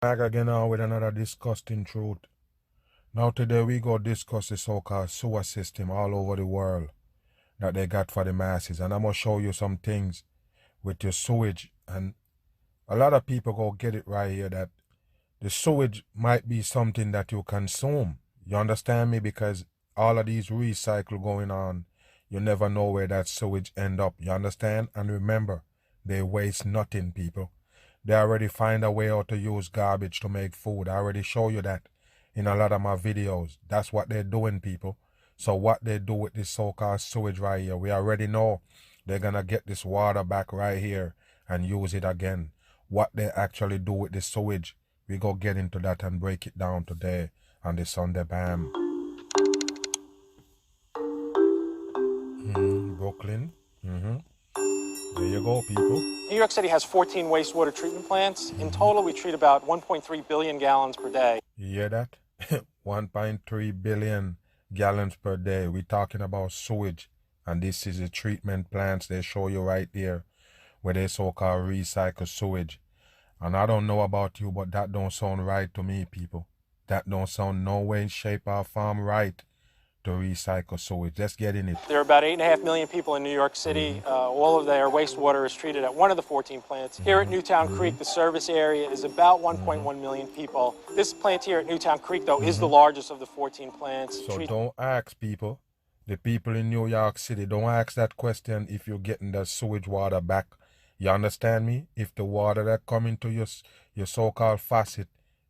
Back again now with another disgusting truth. Now today we go discuss the so-called sewer system all over the world that they got for the masses. And I'm going to show you some things with your sewage. And a lot of people go get it right here that the sewage might be something that you consume. You understand me? Because all of these recycle going on, you never know where that sewage end up. You understand? And remember, they waste nothing, people. They already find a way how to use garbage to make food. I already show you that in a lot of my videos. That's what they're doing, people. So what they do with this so-called sewage right here, we already know they're going to get this water back right here and use it again. What they actually do with the sewage, we go get into that and break it down today on the Sunday Bam. Brooklyn. There you go, people. New York City has 14 wastewater treatment plants. In total, we treat about 1.3 billion gallons per day. You hear that? 1.3 billion gallons per day. We're talking about sewage. And this is the treatment plants they show you right there, where they so-called recycle sewage. And I don't know about you, but that don't sound right to me, people. That don't sound no way, shape, or form right to recycle sewage. Let's get in it. There are about 8.5 million people in New York City. All of their wastewater is treated at one of the 14 plants. Here at Newtown Creek, the service area is about 1.1 million people. This plant here at Newtown Creek, though, is the largest of the 14 plants. So don't ask people, the people in New York City, don't ask that question if you're getting the sewage water back. You understand me? If the water that come into your so-called faucet,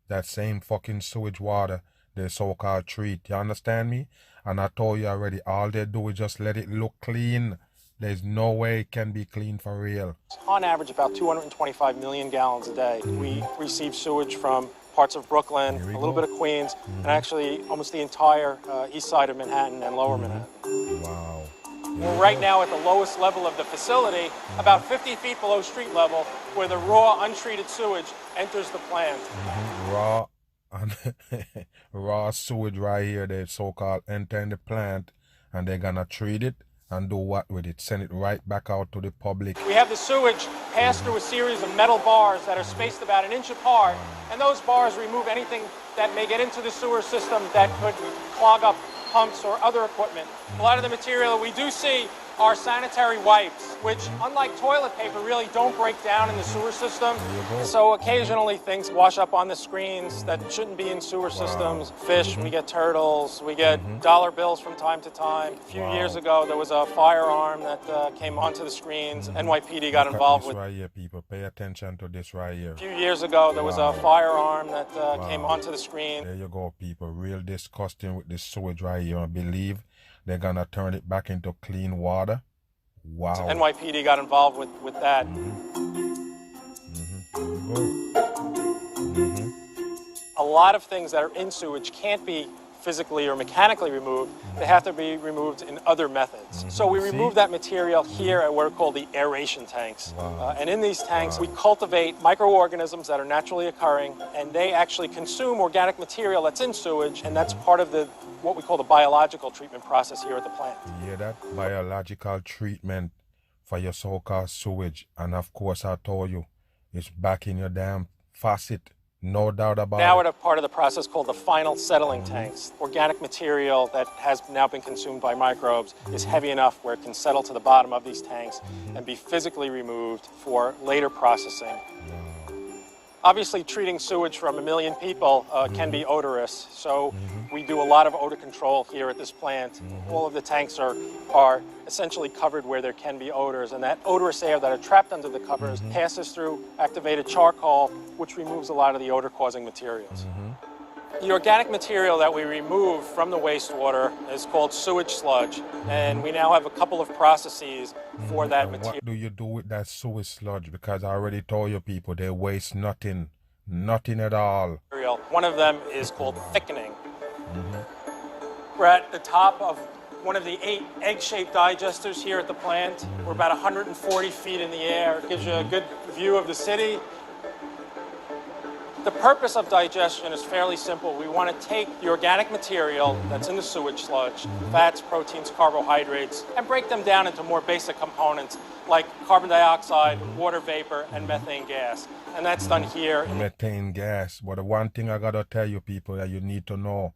that same fucking sewage water, they so-called treat. You understand me? And I told you already, all they do is just let it look clean. There's no way it can be clean for real. On average, about 225 million gallons a day. We receive sewage from parts of Brooklyn, a little bit of Queens, and actually almost the entire east side of Manhattan and lower Manhattan. Wow. We're right now at the lowest level of the facility, about 50 feet below street level, where the raw, untreated sewage enters the plant. Raw sewage right here, they so-called enter in the plant, and they're gonna treat it and do what with it? Send it right back out to the public. We have the sewage pass through a series of metal bars that are spaced about an inch apart, and those bars remove anything that may get into the sewer system that could clog up pumps or other equipment. A lot of the material we do see are sanitary wipes, which, unlike toilet paper, really don't break down in the sewer system. So occasionally things wash up on the screens that shouldn't be in sewer systems. Fish, we get turtles, we get dollar bills from time to time. A few years ago, there was a firearm that came onto the screens. NYPD got involved with. Right here, people. Pay attention to this right here. A few years ago, there was a firearm that came onto the screen. There you go, people. Real disgusting with this sewage right here. I believe they're gonna turn it back into clean water. Wow. NYPD got involved with that. A lot of things that are in sewage can't be physically or mechanically removed. They have to be removed in other methods. So we remove that material here at what are called the aeration tanks. And in these tanks, we cultivate microorganisms that are naturally occurring, and they actually consume organic material that's in sewage, and that's part of what we call the biological treatment process here at the plant. You hear that? Biological treatment for your so-called sewage. And of course, I told you, it's back in your damn faucet. No doubt about it. Now we're at a part of the process called the final settling tanks. Organic material that has now been consumed by microbes is heavy enough where it can settle to the bottom of these tanks and be physically removed for later processing. Obviously, treating sewage from 1 million people can be odorous, so we do a lot of odor control here at this plant. All of the tanks are essentially covered where there can be odors, and that odorous air that are trapped under the covers passes through activated charcoal, which removes a lot of the odor-causing materials. The organic material that we remove from the wastewater is called sewage sludge, and we now have a couple of processes for that material. What do you do with that sewage sludge? Because I already told you people, they waste nothing at all. One of them is called thickening. We're at the top of one of the 8 egg-shaped digesters here at the plant. We're about 140 feet in the air. It gives you a good view of the city. The purpose of digestion is fairly simple. We want to take the organic material that's in the sewage sludge, fats, proteins, carbohydrates, and break them down into more basic components like carbon dioxide, water vapor, and methane gas. And that's done here. Methane gas. But the one thing I gotta tell you people that you need to know,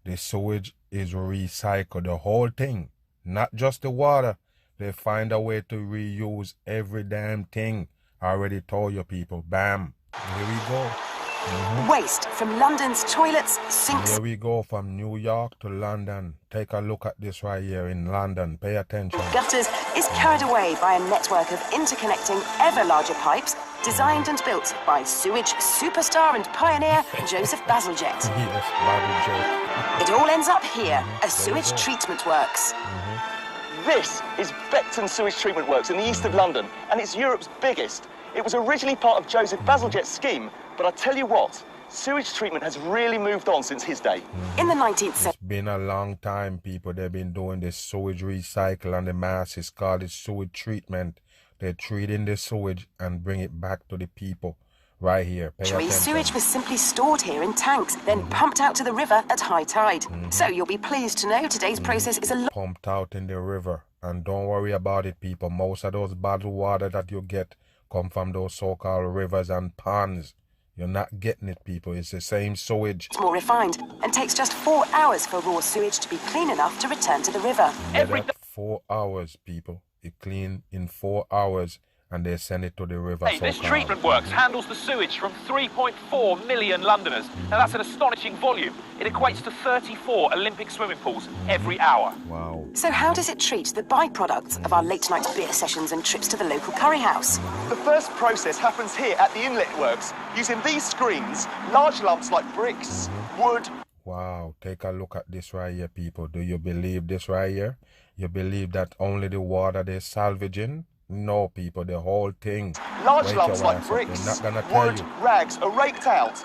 the sewage is recycled, the whole thing, not just the water. They find a way to reuse every damn thing. I already told you people. Bam. Here we go. Waste from London's toilets, sinks. Here we go from New York to London. Take a look at this right here in London. Pay attention. Gutters is carried away by a network of interconnecting ever larger pipes designed and built by sewage superstar and pioneer Joseph Bazalgette. Yes, Bazalgette. It all ends up here, a sewage treatment works. This is Beckton Sewage Treatment Works in the east of London, and it's Europe's biggest. It was originally part of Joseph Bazalgette's scheme, but I tell you what, sewage treatment has really moved on since his day. In the 19th century, it's been a long time, people. They've been doing this sewage recycle, and the masses call it sewage treatment. They're treating the sewage and bring it back to the people right here. Pay attention. Sewage was simply stored here in tanks, then pumped out to the river at high tide. So you'll be pleased to know today's process is a lot pumped out in the river. And don't worry about it, people. Most of those bottled water that you get come from those so-called rivers and ponds. You're not getting it, people. It's the same sewage. more refined and takes just 4 hours for raw sewage to be clean enough to return to the river. Yeah, 4 hours, people. It clean in 4 hours and they send it to the river. Hey, this treatment works handles the sewage from 3.4 million Londoners. Now that's an astonishing volume. It equates to 34 Olympic swimming pools every hour. Wow. So how does it treat the byproducts of our late night beer sessions and trips to the local curry house? The first process happens here at the inlet works, using these screens, large lumps like bricks, wood. Wow, take a look at this right here, people. Do you believe this right here? You believe that only the water they're salvaging? No, people, the whole thing. Large lumps like bricks, wood, rags are raked out.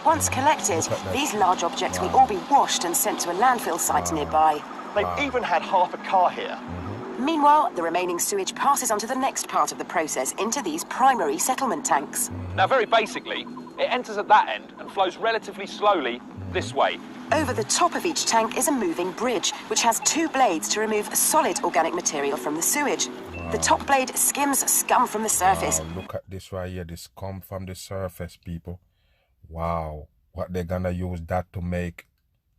Once collected, these large objects will all be washed and sent to a landfill site nearby. They've even had half a car here. Meanwhile, the remaining sewage passes on to the next part of the process into these primary settlement tanks. Now, very basically, it enters at that end and flows relatively slowly this way. Over the top of each tank is a moving bridge, which has 2 blades to remove solid organic material from the sewage. The top blade skims scum from the surface. Wow, look at this right here, this scum from the surface, people. Wow, what they're gonna use that to make.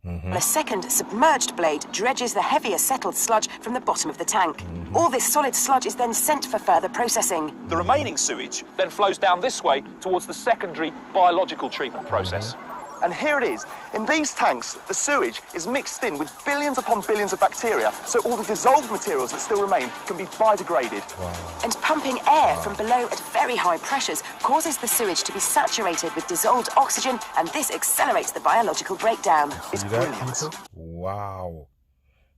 A second submerged blade dredges the heavier settled sludge from the bottom of the tank. All this solid sludge is then sent for further processing. The remaining sewage then flows down this way towards the secondary biological treatment process. And here it is. In these tanks, the sewage is mixed in with billions upon billions of bacteria, so all the dissolved materials that still remain can be biodegraded. And pumping air from below at very high pressures causes the sewage to be saturated with dissolved oxygen, and this accelerates the biological breakdown. It's brilliant. Wow.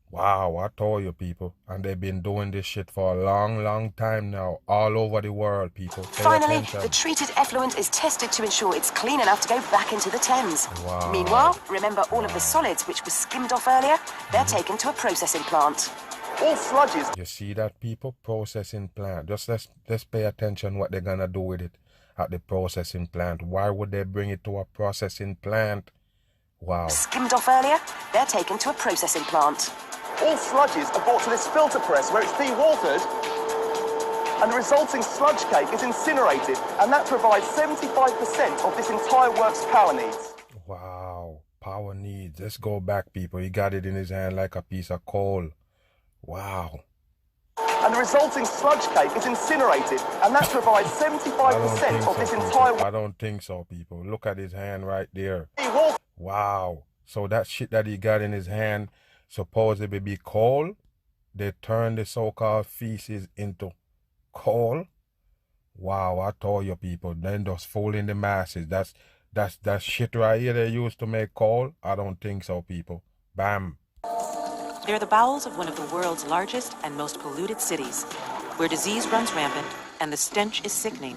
Wow, I told you, people. And they've been doing this shit for a long, long time now, all over the world, people. Pay Finally, attention. the treated effluent is tested to ensure it's clean enough to go back into the Thames. Wow. Meanwhile, remember all of the solids which were skimmed off earlier? They're taken to a processing plant. All sludges. You see that, people? Processing plant. Just let's pay attention what they're gonna do with it at the processing plant. Why would they bring it to a processing plant? Wow. Skimmed off earlier? They're taken to a processing plant. All sludges are brought to this filter press where it's dewatered, and the resulting sludge cake is incinerated, and that provides 75% of this entire work's power needs. Wow. Power needs. Let's go back, people. He got it in his hand like a piece of coal. Wow. And the resulting sludge cake is incinerated, and that provides 75% of this entire... I don't think so, people. Look at his hand right there. Dewatered. Wow. So that shit that he got in his hand supposedly be coal. They turn the so-called feces into coal. Wow, I told you, people. Then just fooling the masses. That's shit right here they used to make coal. I don't think so, people. Bam. They're the bowels of one of the world's largest and most polluted cities, where disease runs rampant and the stench is sickening.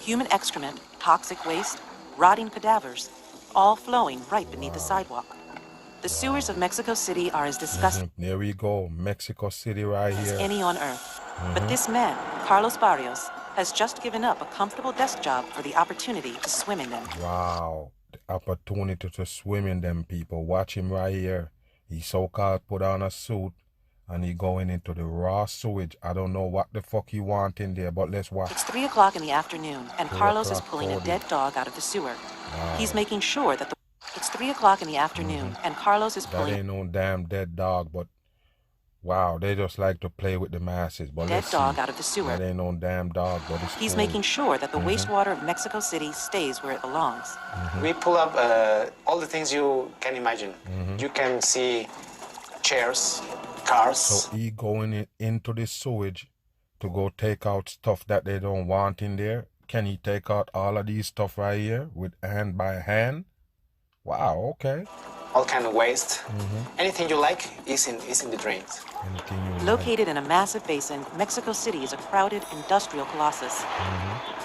Human excrement, toxic waste, rotting cadavers, all flowing right beneath the sidewalk. The sewers of Mexico City are as disgusting There we go. Mexico City right as here. any on Earth. But this man, Carlos Barrios, has just given up a comfortable desk job for the opportunity to swim in them. Wow. The opportunity to swim in them, people. Watch him right here. He so-called put on a suit and he going into the raw sewage. I don't know what the fuck he want in there, but let's watch. It's 3 o'clock in the afternoon, and 3 Carlos is o'clock, pulling a 40. dead dog out of the sewer. Wow. He's making sure that It's 3 o'clock in the afternoon, and Carlos is That pulling ain't no damn dead dog, but wow, they just like to play with the masses. But a dead let's dog see. out of the sewer. That ain't no damn dog, but it's He's cool. making sure that the wastewater of Mexico City stays where it belongs. We pull up all the things you can imagine. You can see chairs, cars. So he going into the sewage to go take out stuff that they don't want in there. Can he take out all of these stuff right here with hand by hand? Wow, okay. All kind of waste. Anything you like is in the drains. Anything you like. Located in a massive basin, Mexico City is a crowded industrial colossus.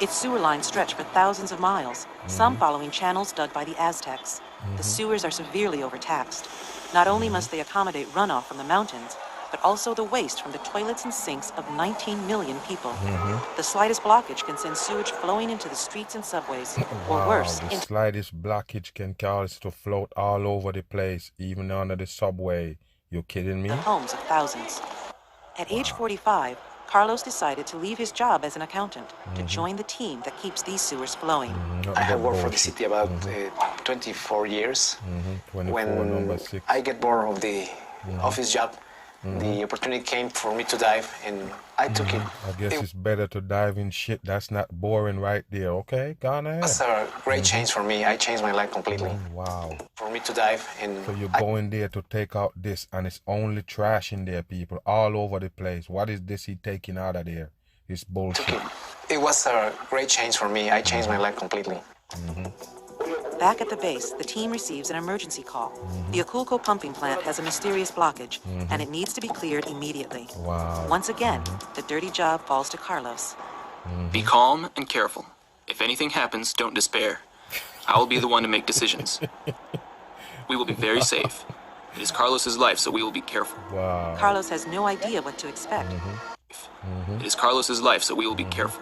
Its sewer lines stretch for thousands of miles, some following channels dug by the Aztecs. The sewers are severely overtaxed. Not only must they accommodate runoff from the mountains, but also the waste from the toilets and sinks of 19 million people. The slightest blockage can send sewage flowing into the streets and subways, or Wow, worse, the into slightest blockage can cause it to float all over the place, even under the subway. You kidding me? the homes of thousands. At age 45, Carlos decided to leave his job as an accountant to join the team that keeps these sewers flowing. I have worked for the city about 24 years. 24, number When 6. I get bored of the office job, the opportunity came for me to dive, and I took it. I guess it's better to dive in shit that's not boring right there, okay? Go on It ahead. was a great change for me. I changed my life completely. Wow. For me to dive, and So you go in there to take out this, and it's only trash in there, people, all over the place. What is this he taking out of there? It's bullshit. it was a great change for me. I changed my life completely. Back at the base, the team receives an emergency call. The Aculco pumping plant has a mysterious blockage, and it needs to be cleared immediately. Wow. Once again, the dirty job falls to Carlos. Be calm and careful. If anything happens, don't despair. I will be the one to make decisions. We will be very safe. It is Carlos's life, so we will be careful. Wow. Carlos has no idea what to expect. It is Carlos's life, so we will be careful.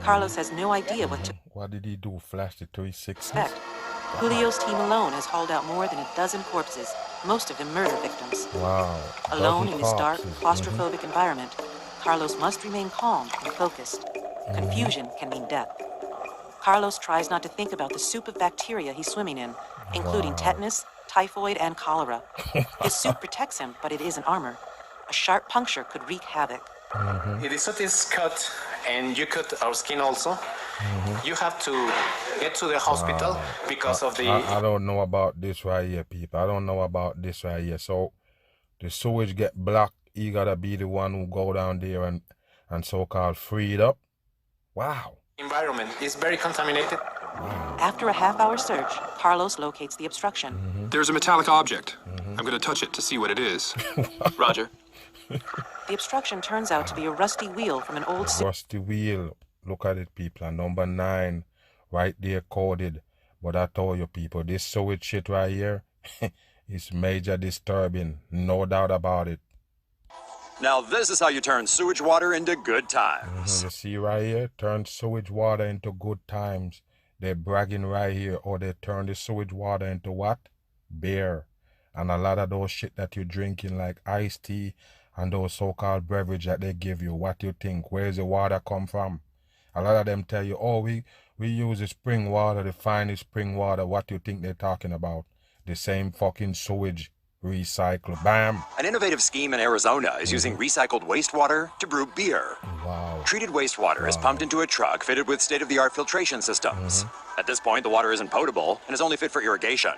Carlos has no idea what to What did he do? Flash the 360s? expect. Julio's team alone has hauled out more than a dozen corpses, most of them murder victims. Wow. Alone Dozen in this dark, corpses. claustrophobic environment, Carlos must remain calm and focused. Confusion can mean death. Carlos tries not to think about the soup of bacteria he's swimming in, including tetanus, typhoid, and cholera. His suit protects him, but it isn't armor. A sharp puncture could wreak havoc. If the suit is cut and you cut our skin also, you have to get to the hospital because of the... I don't know about this right here, people. I don't know about this right here. So the sewage get blocked. He gotta be the one who go down there and so-called free it up. Wow. environment is very contaminated. After a half-hour search, Carlos locates the obstruction. There's a metallic object. I'm going to touch it to see what it is. Roger. The obstruction turns out to be a rusty wheel from an old Rusty wheel. Look at it, people. And number 9 right there coded. But I told you, people, this sewage shit right here is major disturbing. No doubt about it. Now this is how you turn sewage water into good times. You see right here? Turn sewage water into good times. They're bragging right here. Or they turn the sewage water into what? Beer. And a lot of those shit that you're drinking, like iced tea and those so-called beverage that they give you. What do you think? Where's the water come from? A lot of them tell you, oh, we use the spring water, the finest spring water. What do you think they're talking about? The same fucking sewage. Recycle. Bam. An innovative scheme in Arizona is using recycled wastewater to brew beer. Wow. Treated wastewater is pumped into a truck fitted with state-of-the-art filtration systems. At this point, the water isn't potable and is only fit for irrigation.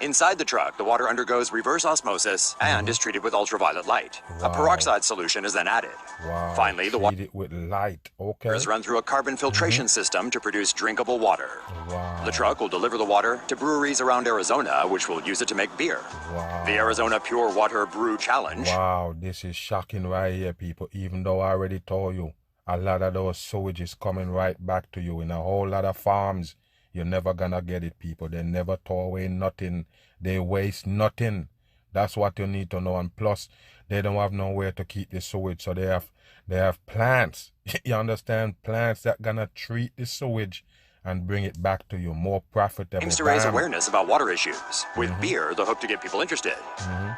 Inside the truck, the water undergoes reverse osmosis and is treated with ultraviolet light. A peroxide solution is then added. Wow. Finally, the water Treat it with light. Okay. is run through a carbon filtration system to produce drinkable water. Wow. The truck will deliver the water to breweries around Arizona, which will use it to make beer. Wow. The Arizona Pure Water Brew Challenge Wow, this is shocking right here, people. Even though I already told you, a lot of those sewage is coming right back to you in a whole lot of farms. You're never gonna get it, people. They never throw away nothing. They waste nothing. That's what you need to know. And plus, they don't have nowhere to keep the sewage, so they have plants. You understand? Plants that gonna treat the sewage and bring it back to you more profitable. Aims to raise awareness about water issues. With beer, the hook to get people interested.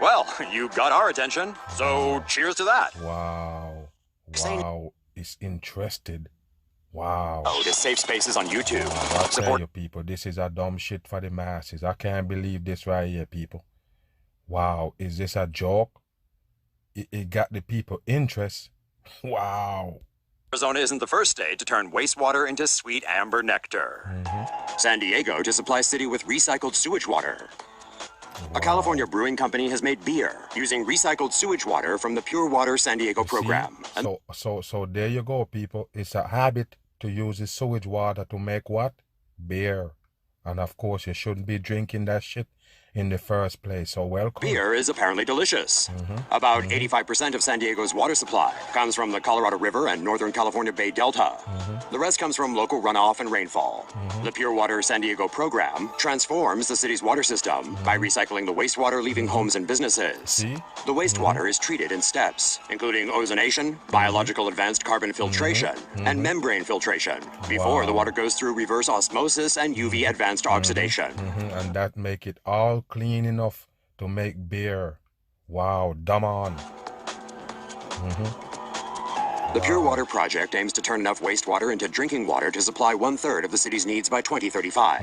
Well, you got our attention, so cheers to that. Wow. Wow. It's interested. Wow. Oh, there's safe spaces on YouTube. I'll tell you, people, this is a dumb shit for the masses. I can't believe this right here, people. Wow. Is this a joke? It got the people interest. Wow. Arizona isn't the first state to turn wastewater into sweet amber nectar. San Diego to supply city with recycled sewage water. A California brewing company has made beer using recycled sewage water from the Pure Water San Diego program. So there you go, people. It's a habit to use the sewage water to make what? Beer. And of course, you shouldn't be drinking that shit in the first place. So welcome. Beer is apparently delicious. About 85% of San Diego's water supply comes from the Colorado River and Northern California Bay Delta. The rest comes from local runoff and rainfall. The Pure Water San Diego program transforms the city's water system by recycling the wastewater leaving homes and businesses. The wastewater is treated in steps, including ozonation, biological advanced carbon filtration, and membrane filtration, before the water goes through reverse osmosis and UV advanced oxidation. And that make it all clean enough to make beer. Wow, dumb on. The Pure Water Project aims to turn enough wastewater into drinking water to supply 1/3 of the city's needs by 2035.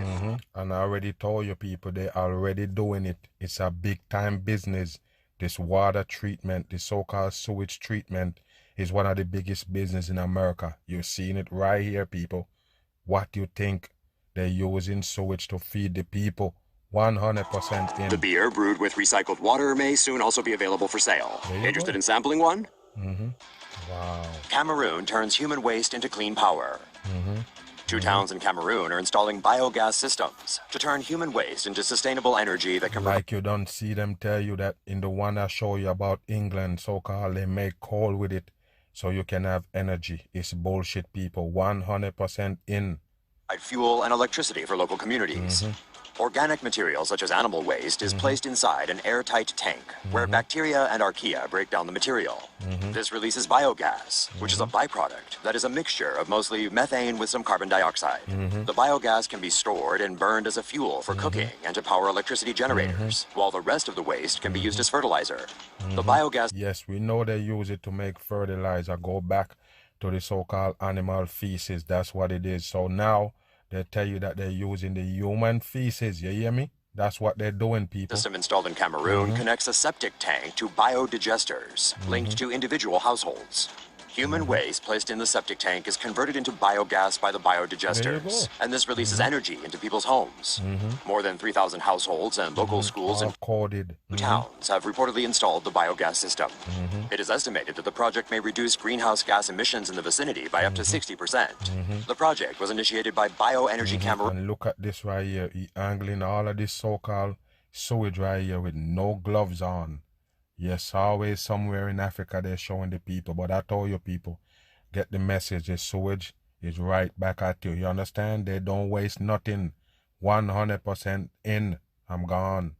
And I already told you, people, they're already doing it. It's a big time business. This water treatment, the so-called sewage treatment, is one of the biggest business in America. You're seeing it right here, people. What do you think? They're using sewage to feed the people. 100% in. The beer brewed with recycled water may soon also be available for sale. Interested in sampling one? Wow. Cameroon turns human waste into clean power. 2 towns in Cameroon are installing biogas systems to turn human waste into sustainable energy that can... Like you don't see them tell you that in the one I show you about England, so-called, they make coal with it so you can have energy. It's bullshit, people. 100% in. Fuel and electricity for local communities. Organic material such as animal waste is placed inside an airtight tank where bacteria and archaea break down the material. This releases biogas, which is a byproduct that is a mixture of mostly methane with some carbon dioxide. The biogas can be stored and burned as a fuel for cooking and to power electricity generators, while the rest of the waste can be used as fertilizer. The biogas... Yes, we know they use it to make fertilizer. Go back to the so-called animal feces. That's what it is. So now they tell you that they're using the human feces. You hear me? That's what they're doing, people. The system installed in Cameroon connects a septic tank to biodigesters linked to individual households. Human waste placed in the septic tank is converted into biogas by the biodigesters, and this releases energy into people's homes. More than 3,000 households and local schools in towns have reportedly installed the biogas system. It is estimated that the project may reduce greenhouse gas emissions in the vicinity by up to 60%. The project was initiated by Bioenergy Cameroon. And look at this right here. He angling all of this so-called sewage right here with no gloves on. Yes, always somewhere in Africa they're showing the people. But I told you, people, get the message. The sewage is right back at you. You understand? They don't waste nothing. 100% in. I'm gone.